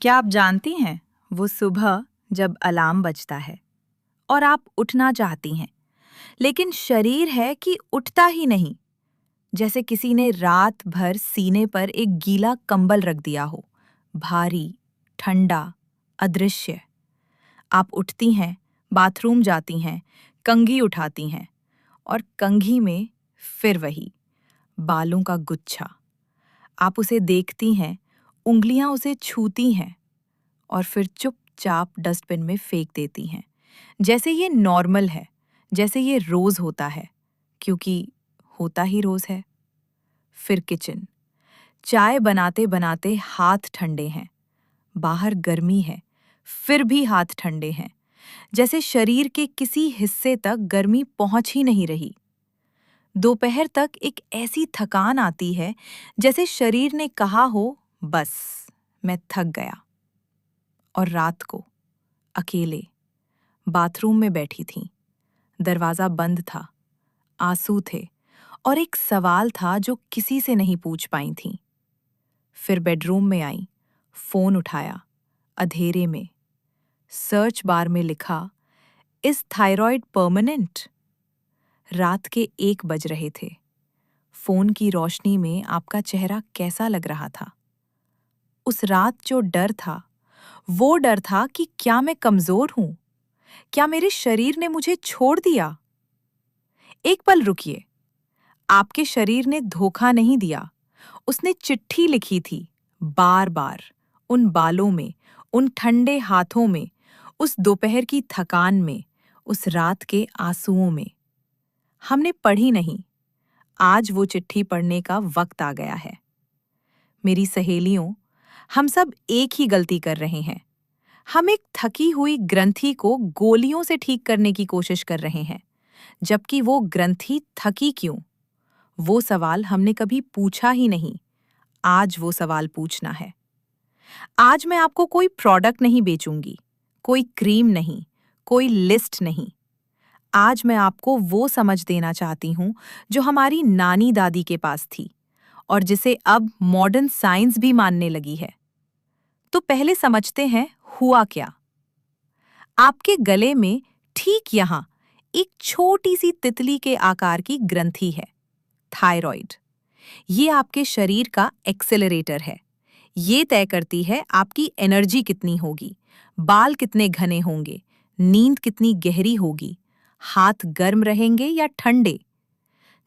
क्या आप जानती हैं, वो सुबह जब अलार्म बजता है और आप उठना चाहती हैं, लेकिन शरीर है कि उठता ही नहीं, जैसे किसी ने रात भर सीने पर एक गीला कंबल रख दिया हो, भारी, ठंडा, अदृश्य। आप उठती हैं, बाथरूम जाती हैं, कंघी उठाती हैं और कंघी में फिर वही बालों का गुच्छा। आप उसे देखती हैं, उंगलियां उसे छूती हैं और फिर चुपचाप डस्टबिन में फेंक देती हैं, जैसे ये नॉर्मल है, जैसे ये रोज होता है, क्योंकि होता ही रोज है। फिर किचन, चाय बनाते बनाते हाथ ठंडे हैं, बाहर गर्मी है, फिर भी हाथ ठंडे हैं, जैसे शरीर के किसी हिस्से तक गर्मी पहुंच ही नहीं रही। दोपहर तक एक ऐसी थकान आती है, जैसे शरीर ने कहा हो, बस मैं थक गया। और रात को अकेले बाथरूम में बैठी थीं, दरवाजा बंद था, आंसू थे और एक सवाल था जो किसी से नहीं पूछ पाई थीं। फिर बेडरूम में आई, फोन उठाया, अंधेरे में सर्च बार में लिखा, इज थायराइड परमानेंट? रात के 1 बज रहे थे। फोन की रोशनी में आपका चेहरा कैसा लग रहा था? उस रात जो डर था, वो डर था कि क्या मैं कमजोर हूं? क्या मेरे शरीर ने मुझे छोड़ दिया? एक पल रुकिए। आपके शरीर ने धोखा नहीं दिया। उसने चिट्ठी लिखी थी, बार बार, उन बालों में, उन ठंडे हाथों में, उस दोपहर की थकान में, उस रात के आंसुओं में। हमने पढ़ी नहीं। आज वो चिट्ठी पढ़ने का वक्त आ गया है। मेरी सहेलियों, हम सब एक ही गलती कर रहे हैं। हम एक थकी हुई ग्रंथि को गोलियों से ठीक करने की कोशिश कर रहे हैं, जबकि वो ग्रंथि थकी क्यों? वो सवाल हमने कभी पूछा ही नहीं। आज वो सवाल पूछना है। आज मैं आपको कोई प्रोडक्ट नहीं बेचूंगी, कोई क्रीम नहीं, कोई लिस्ट नहीं। आज मैं आपको वो समझ देना चाहती हूँ जो हमारी नानी दादी के पास थी और जिसे अब मॉडर्न साइंस भी मानने लगी है। तो पहले समझते हैं हुआ क्या। आपके गले में ठीक यहाँ एक छोटी सी तितली के आकार की ग्रंथि है, थायराइड। ये आपके शरीर का एक्सेलरेटर है। ये तय करती है आपकी एनर्जी कितनी होगी, बाल कितने घने होंगे, नींद कितनी गहरी होगी, हाथ गर्म रहेंगे या ठंडे।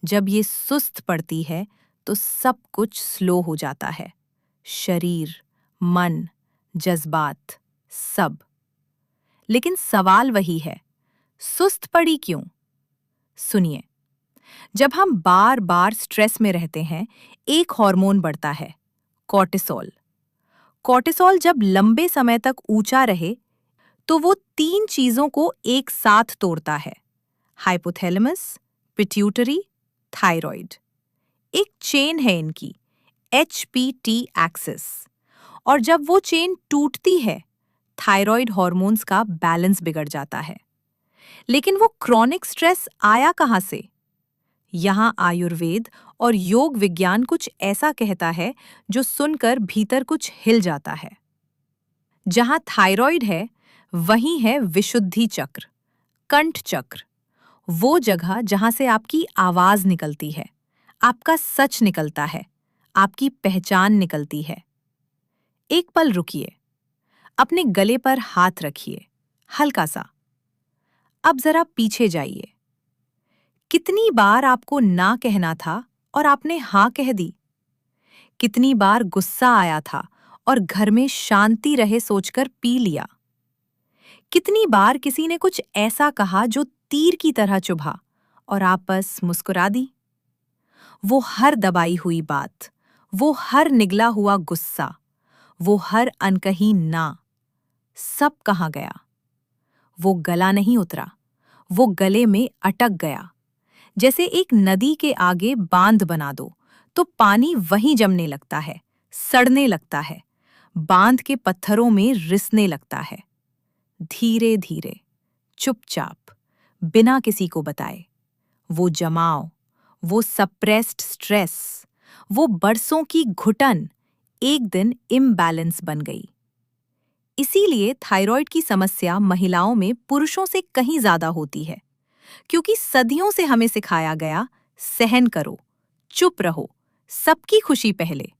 जब ये सुस्त पड़ती है तो सब कुछ स्लो हो जाता है, शरीर, मन, जज्बात, सब। लेकिन सवाल वही है, सुस्त पड़ी क्यों? सुनिए, जब हम बार बार स्ट्रेस में रहते हैं, एक हार्मोन बढ़ता है, कॉर्टिसोल। कॉर्टिसोल जब लंबे समय तक ऊंचा रहे, तो वो 3 चीजों को एक साथ तोड़ता है, हाइपोथैलेमस, पिट्यूटरी, थायराइड। एक चेन है इनकी, HPT एक्सिस। और जब वो चेन टूटती है, थायराइड हॉर्मोन्स का बैलेंस बिगड़ जाता है। लेकिन वो क्रॉनिक स्ट्रेस आया कहाँ से? यहाँ आयुर्वेद और योग विज्ञान कुछ ऐसा कहता है जो सुनकर भीतर कुछ हिल जाता है। जहाँ थायराइड है, वहीं है विशुद्धि चक्र, कंठ चक्र। वो जगह जहाँ से आपकी आवाज निकलती है, आपका सच निकलता है, आपकी पहचान निकलती है। एक पल रुकिए, अपने गले पर हाथ रखिए, हल्का सा। अब जरा पीछे जाइए। कितनी बार आपको ना कहना था और आपने हाँ कह दी? कितनी बार गुस्सा आया था और घर में शांति रहे सोचकर पी लिया? कितनी बार किसी ने कुछ ऐसा कहा जो तीर की तरह चुभा और आप बस मुस्कुरा दी? वो हर दबाई हुई बात, वो हर निगला हुआ गुस्सा, वो हर अनकही ना, सब कहाँ गया? वो गला नहीं उतरा, वो गले में अटक गया। जैसे एक नदी के आगे बांध बना दो तो पानी वहीं जमने लगता है, सड़ने लगता है, बांध के पत्थरों में रिसने लगता है। धीरे धीरे, चुपचाप, बिना किसी को बताए, वो जमाव, वो सप्रेस्ड स्ट्रेस, वो बरसों की घुटन एक दिन इम्बैलेंस बन गई। इसीलिए थायराइड की समस्या महिलाओं में पुरुषों से कहीं ज्यादा होती है, क्योंकि सदियों से हमें सिखाया गया, सहन करो, चुप रहो, सबकी खुशी पहले।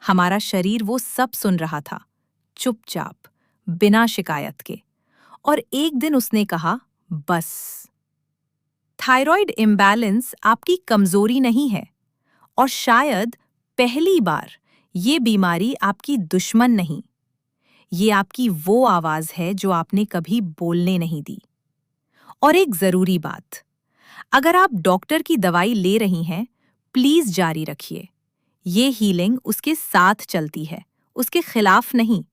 हमारा शरीर वो सब सुन रहा था, चुपचाप, बिना शिकायत के। और एक दिन उसने कहा, बस। थायराइड इम्बैलेंस आपकी कमजोरी नहीं है, और शायद पहली बार ये बीमारी आपकी दुश्मन नहीं, ये आपकी वो आवाज है जो आपने कभी बोलने नहीं दी। और एक जरूरी बात, अगर आप डॉक्टर की दवाई ले रही हैं, प्लीज जारी रखिए। ये हीलिंग उसके साथ चलती है, उसके खिलाफ नहीं।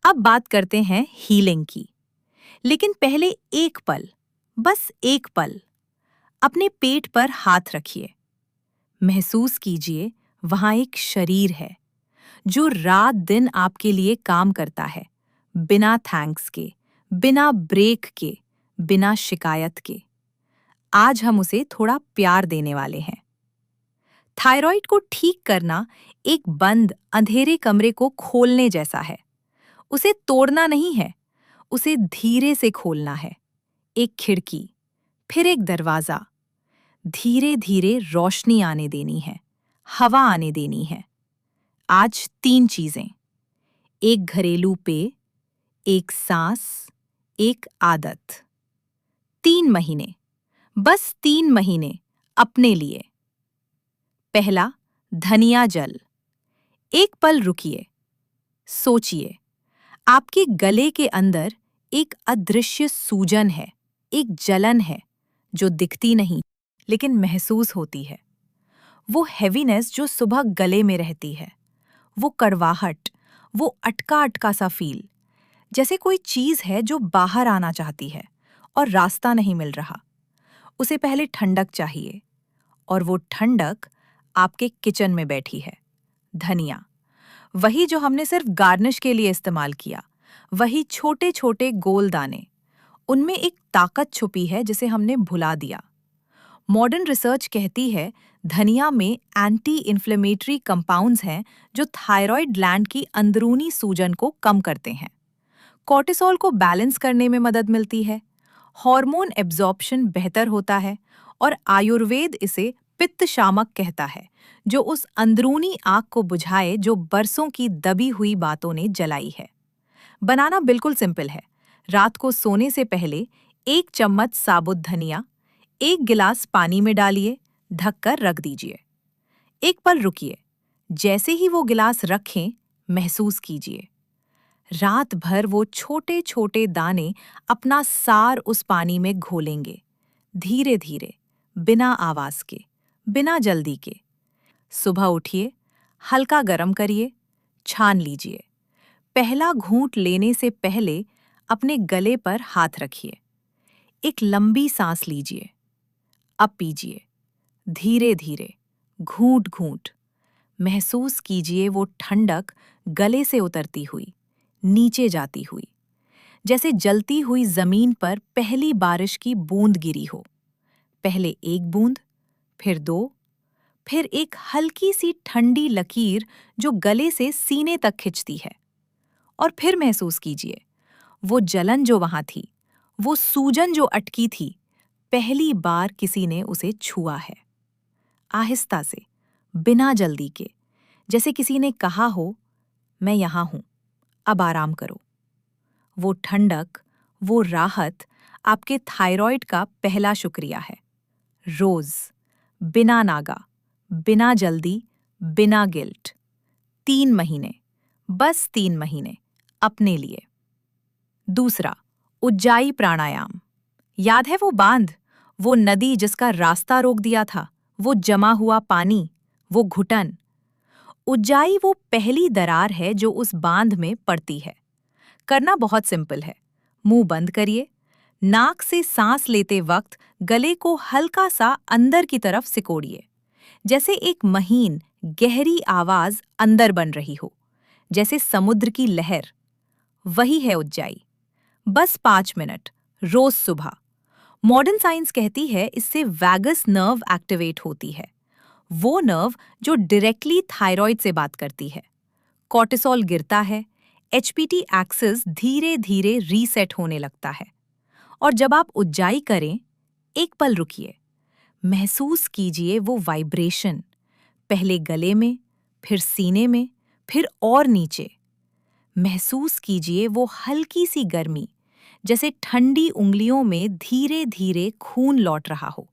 अब बात करते हैं हीलिंग की, लेकिन पहले एक पल, बस एक पल, अपने पेट पर हाथ रखिए। महसूस कीजिए, वहां एक शरीर है जो रात दिन आपके लिए काम करता है, बिना थैंक्स के, बिना ब्रेक के, बिना शिकायत के। आज हम उसे थोड़ा प्यार देने वाले हैं। थायराइड को ठीक करना एक बंद अंधेरे कमरे को खोलने जैसा है। उसे तोड़ना नहीं है, उसे धीरे से खोलना है। एक खिड़की, फिर एक दरवाजा। धीरे धीरे रोशनी आने देनी है, हवा आने देनी है। आज 3 चीजें, एक घरेलू पेय, एक सांस, एक आदत। 3 महीने, बस 3 महीने अपने लिए। पहला, धनिया जल। एक पल रुकिए, सोचिए, आपके गले के अंदर एक अदृश्य सूजन है, एक जलन है जो दिखती नहीं लेकिन महसूस होती है। वो हेवीनेस जो सुबह गले में रहती है, वो कड़वाहट, वो अटका अटका सा फील, जैसे कोई चीज है जो बाहर आना चाहती है और रास्ता नहीं मिल रहा। उसे पहले ठंडक चाहिए, और वो ठंडक आपके किचन में बैठी है। धनिया, वही जो हमने सिर्फ गार्निश के लिए इस्तेमाल किया, वही छोटे छोटे गोल दाने। उनमें एक ताकत छुपी है जिसे हमने भुला दिया। मॉडर्न रिसर्च कहती है धनिया में एंटी इन्फ्लेमेटरी कंपाउंड्स हैं जो थायराइड ग्लैंड की अंदरूनी सूजन को कम करते हैं। कॉर्टिसोल को बैलेंस करने में मदद मिलती है, हार्मोन एब्जॉर्प्शन बेहतर होता है, और आयुर्वेद इसे पित्त शामक कहता है, जो उस अंदरूनी आग को बुझाए जो बरसों की दबी हुई बातों ने जलाई है। बनाना बिल्कुल सिंपल है। रात को सोने से पहले 1 चम्मच साबुत धनिया 1 गिलास पानी में डालिए, ढककर रख दीजिए। एक पल रुकिए, जैसे ही वो गिलास रखें, महसूस कीजिए। रात भर वो छोटे छोटे दाने अपना सार उस पानी में घोलेंगे, धीरे धीरे, बिना आवाज के, बिना जल्दी के। सुबह उठिए, हल्का गरम करिए, छान लीजिए। पहला घूंट लेने से पहले अपने गले पर हाथ रखिए। एक लंबी सांस लीजिए, अब पीजिए, धीरे धीरे, घूंट घूंट। महसूस कीजिए वो ठंडक गले से उतरती हुई, नीचे जाती हुई, जैसे जलती हुई जमीन पर पहली बारिश की बूंद गिरी हो। पहले 1 बूंद, फिर 2, फिर एक हल्की सी ठंडी लकीर जो गले से सीने तक खिंचती है। और फिर महसूस कीजिए, वो जलन जो वहां थी, वो सूजन जो अटकी थी, पहली बार किसी ने उसे छुआ है। आहिस्ता से, बिना जल्दी के, जैसे किसी ने कहा हो, मैं यहां हूं, अब आराम करो। वो ठंडक, वो राहत आपके थायराइड का पहला शुक्रिया है। रोज, बिना नागा, बिना जल्दी, बिना गिल्ट। 3 महीने, बस 3 महीने अपने लिए। दूसरा, उज्जाई प्राणायाम। याद है वो बांध, वो नदी जिसका रास्ता रोक दिया था, वो जमा हुआ पानी, वो घुटन। उज्जाई वो पहली दरार है जो उस बांध में पड़ती है। करना बहुत सिंपल है। मुंह बंद करिए, नाक से सांस लेते वक्त गले को हल्का सा अंदर की तरफ सिकोड़िए, जैसे एक महीन, गहरी आवाज अंदर बन रही हो, जैसे समुद्र की लहर। वही है उज्जाई। बस 5 मिनट, रोज सुबह। मॉडर्न साइंस कहती है इससे वैगस नर्व एक्टिवेट होती है, वो नर्व जो डायरेक्टली थायराइड से बात करती है। कॉर्टिसोल गिरता है, HPT एक्सिस धीरे धीरे रीसेट होने लगता है। और जब आप उज्जाई करें, एक पल रुकिए, महसूस कीजिए वो वाइब्रेशन, पहले गले में, फिर सीने में, फिर और नीचे। महसूस कीजिए वो हल्की सी गर्मी, जैसे ठंडी उंगलियों में धीरे धीरे खून लौट रहा हो,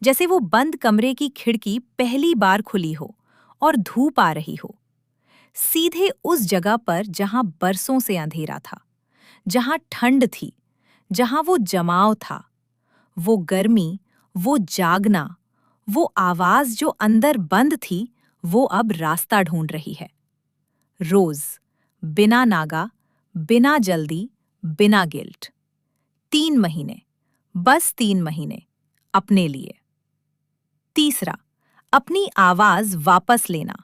जैसे वो बंद कमरे की खिड़की पहली बार खुली हो और धूप आ रही हो, सीधे उस जगह पर जहां बरसों से अंधेरा था, जहां ठंड थी, जहां वो जमाव था। वो गर्मी, वो जागना, वो आवाज जो अंदर बंद थी, वो अब रास्ता ढूंढ रही है। रोज, बिना नागा, बिना जल्दी, बिना गिल्ट। 3 महीने, बस 3 महीने, अपने लिए। तीसरा, अपनी आवाज वापस लेना।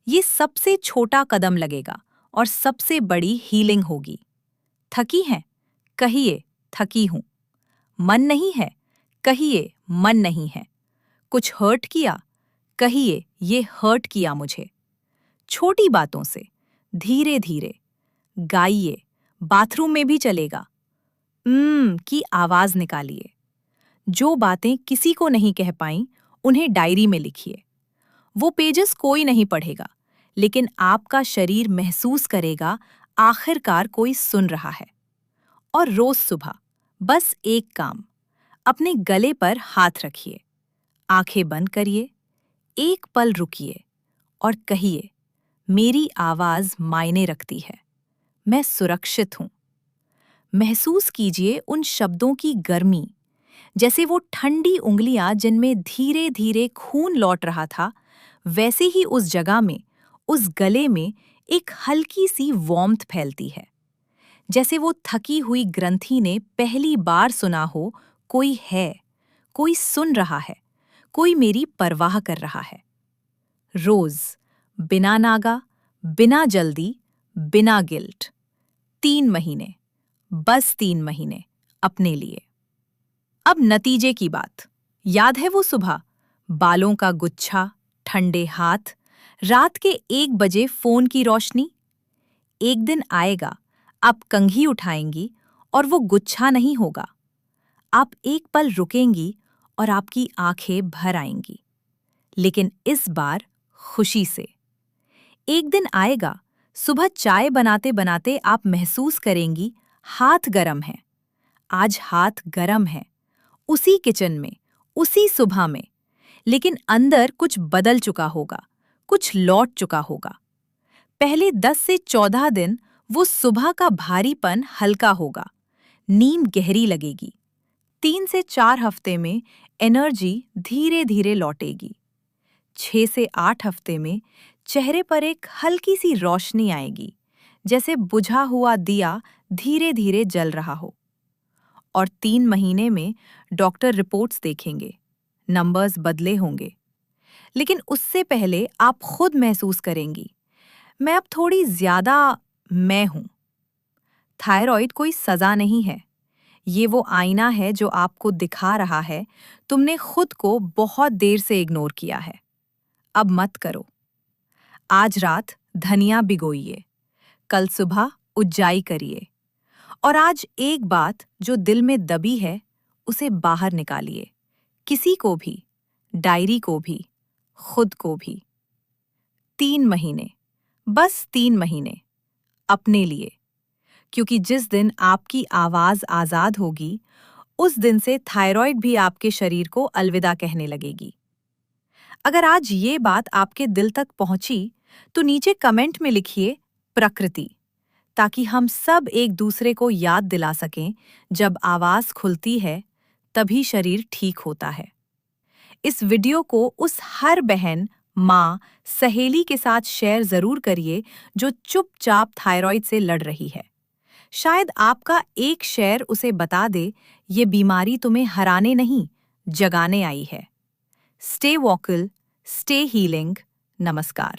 ये सबसे छोटा कदम लगेगा और सबसे बड़ी हीलिंग होगी। थकी हैं? कहिए, थकी हूं। मन नहीं है? कहिए, मन नहीं है। कुछ हर्ट किया? कहिए, ये हर्ट किया मुझे। छोटी बातों से, धीरे धीरे गाइए, बाथरूम में भी चलेगा। की आवाज निकालिए। जो बातें किसी को नहीं कह पाईं, उन्हें डायरी में लिखिए। वो पेजेस कोई नहीं पढ़ेगा, लेकिन आपका शरीर महसूस करेगा, आखिरकार कोई सुन रहा है। और रोज सुबह बस एक काम, अपने गले पर हाथ रखिए, आंखें बंद करिए, एक पल रुकिए और कहिए, मेरी आवाज मायने रखती है, मैं सुरक्षित हूं। महसूस कीजिए उन शब्दों की गर्मी, जैसे वो ठंडी उंगलियां जिनमें धीरे धीरे खून लौट रहा था, वैसे ही उस जगह में, उस गले में एक हल्की सी वार्मथ फैलती है, जैसे वो थकी हुई ग्रंथि ने पहली बार सुना हो, कोई है, कोई सुन रहा है, कोई मेरी परवाह कर रहा है। रोज, बिना नागा, बिना जल्दी, बिना गिल्ट। 3 महीने, बस 3 महीने, अपने लिए। अब नतीजे की बात। याद है वो सुबह, बालों का गुच्छा, ठंडे हाथ, रात के 1 बजे फोन की रोशनी? एक दिन आएगा, आप कंघी उठाएंगी और वो गुच्छा नहीं होगा। आप एक पल रुकेंगी और आपकी आंखें भर आएंगी, लेकिन इस बार खुशी से। एक दिन आएगा, सुबह चाय बनाते बनाते आप महसूस करेंगी, हाथ गरम है। आज हाथ गरम है, उसी किचन में, उसी सुबह में, लेकिन अंदर कुछ बदल चुका होगा, कुछ लौट चुका होगा। पहले 10 से 14 दिन वो सुबह का भारीपन हल्का होगा, नींद गहरी लगेगी। 3 से 4 हफ्ते में एनर्जी धीरे धीरे लौटेगी। 6 से 8 हफ्ते में चेहरे पर एक हल्की सी रोशनी आएगी, जैसे बुझा हुआ दिया धीरे धीरे जल रहा हो। और 3 महीने में डॉक्टर रिपोर्ट्स देखेंगे, नंबर्स बदले होंगे, लेकिन उससे पहले आप खुद महसूस करेंगी, मैं अब थोड़ी ज्यादा मैं हूं। थायराइड कोई सजा नहीं है, ये वो आईना है जो आपको दिखा रहा है, तुमने खुद को बहुत देर से इग्नोर किया है। अब मत करो। आज रात धनिया भिगोइए, कल सुबह उज्जाई करिए, और आज एक बात जो दिल में दबी है, उसे बाहर निकालिए, किसी को भी, डायरी को भी, खुद को भी। 3 महीने, बस 3 महीने, अपने लिए। क्योंकि जिस दिन आपकी आवाज आजाद होगी, उस दिन से थायराइड भी आपके शरीर को अलविदा कहने लगेगी। अगर आज ये बात आपके दिल तक पहुंची, तो नीचे कमेंट में लिखिए प्रकृति, ताकि हम सब एक दूसरे को याद दिला सकें, जब आवाज खुलती है, तभी शरीर ठीक होता है। इस वीडियो को उस हर बहन, माँ, सहेली के साथ शेयर जरूर करिए जो चुपचाप थायराइड से लड़ रही है। शायद आपका एक शेयर उसे बता दे, ये बीमारी तुम्हें हराने नहीं, जगाने आई है। Stay vocal, stay healing. नमस्कार।